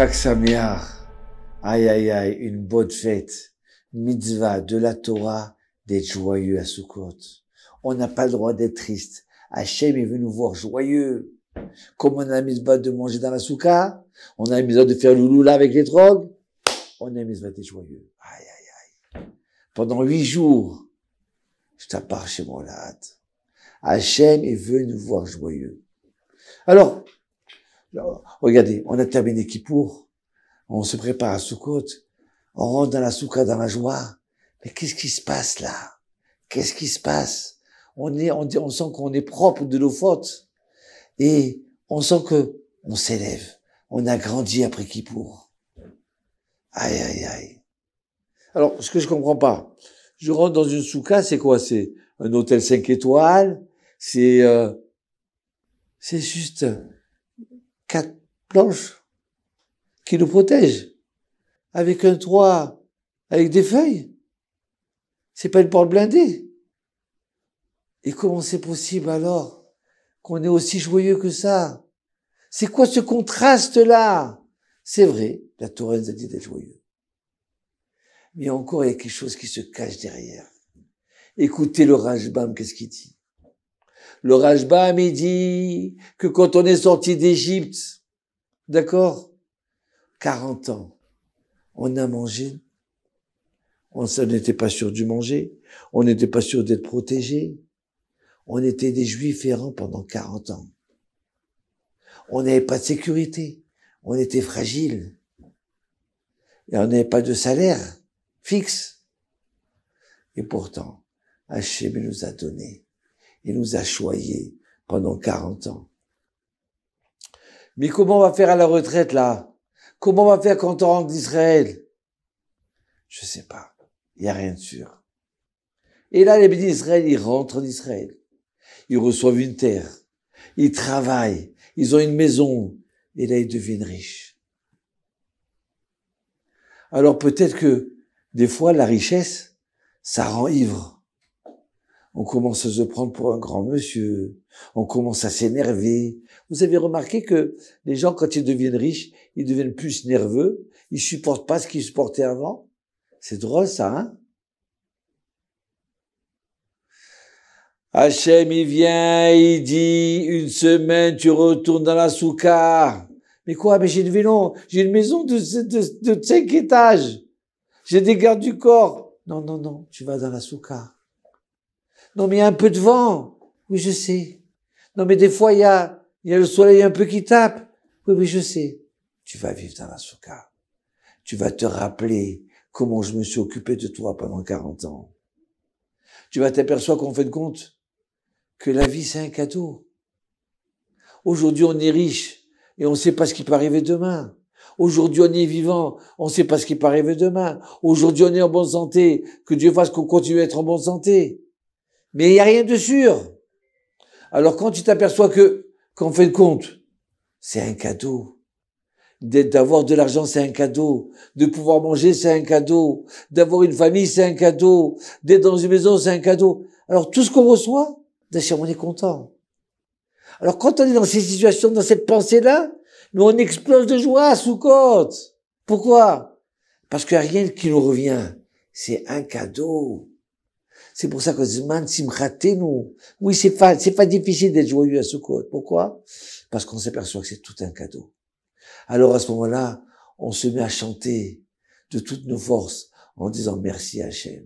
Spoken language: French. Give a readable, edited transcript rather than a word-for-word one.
Chag Sameach, aïe aïe aïe, une bonne fête, mitzvah de la Torah, d'être joyeux à Sukkot. On n'a pas le droit d'être triste. Hachem est venu nous voir joyeux. Comme on a la mitzvah de manger dans la soukha, on a la mitzvah de faire louloula avec les drogues, on a la mitzvah d'être joyeux. Aïe aïe aïe. Pendant 8 jours, je t'appars chez mon lad. Hachem est venu nous voir joyeux. Alors, regardez, on a terminé Kippour, on se prépare à Sukkot, on rentre dans la soukha dans la joie. Mais qu'est-ce qui se passe là? Qu'est-ce qui se passe? On sent qu'on est propre de nos fautes. Et on sent que on s'élève. On a grandi après Kippour. Aïe, aïe, aïe. Alors, ce que je comprends pas, je rentre dans une soukha, c'est quoi? C'est un hôtel 5 étoiles, c'est juste 4 planches qui nous protègent. Avec un toit, avec des feuilles. C'est pas une porte blindée. Et comment c'est possible alors qu'on est aussi joyeux que ça? C'est quoi ce contraste-là? C'est vrai, la Torah nous a dit d'être joyeux. Mais encore, il y a quelque chose qui se cache derrière. Écoutez le Rashbam, qu'est-ce qu'il dit? Le Rashbam, il dit que quand on est sorti d'Égypte, d'accord? 40 ans, on a mangé. On n'était pas sûr du manger. On n'était pas sûr d'être protégé. On était des juifs errants pendant 40 ans. On n'avait pas de sécurité. On était fragiles. Et on n'avait pas de salaire fixe. Et pourtant, Hachem nous a donné. Il nous a choyés pendant 40 ans. Mais comment on va faire à la retraite, là? Comment on va faire quand on rentre d'Israël? Je sais pas. Il n'y a rien de sûr. Et là, les bénis d'Israël, ils rentrent en Israël. Ils reçoivent une terre. Ils travaillent. Ils ont une maison. Et là, ils deviennent riches. Alors peut-être que, des fois, la richesse, ça rend ivre. On commence à se prendre pour un grand monsieur. On commence à s'énerver. Vous avez remarqué que les gens, quand ils deviennent riches, ils deviennent plus nerveux. Ils supportent pas ce qu'ils supportaient avant. C'est drôle, ça, hein? Hachem, il vient, il dit, une semaine, tu retournes dans la soukha. Mais quoi? Mais j'ai une maison de 5 étages. J'ai des gardes du corps. Non, tu vas dans la soukha. Non, mais il y a un peu de vent. Oui, je sais. Non, mais des fois, il y a le soleil un peu qui tape. Oui, je sais. Tu vas vivre dans la soukha. Tu vas te rappeler comment je me suis occupé de toi pendant 40 ans. Tu vas t'apercevoir qu'en fin de compte, que la vie c'est un cadeau. Aujourd'hui on est riche et on ne sait pas ce qui peut arriver demain. Aujourd'hui on est vivant, on ne sait pas ce qui peut arriver demain. Aujourd'hui on est en bonne santé, que Dieu fasse qu'on continue à être en bonne santé. Mais il n'y a rien de sûr. Alors quand tu t'aperçois qu'en fin de compte, c'est un cadeau. D'avoir de l'argent, c'est un cadeau. De pouvoir manger, c'est un cadeau. D'avoir une famille, c'est un cadeau. D'être dans une maison, c'est un cadeau. Alors, tout ce qu'on reçoit, d'ailleurs, on est content. Alors, quand on est dans ces situations, dans cette pensée-là, nous, on explose de joie à Sukkot. Pourquoi? Parce qu'il n'y a rien qui nous revient. C'est un cadeau. C'est pour ça que Zman Simchatenu. Oui, c'est pas difficile d'être joyeux à Sukkot. Pourquoi? Parce qu'on s'aperçoit que c'est tout un cadeau. Alors à ce moment-là, on se met à chanter de toutes nos forces en disant merci Hachem.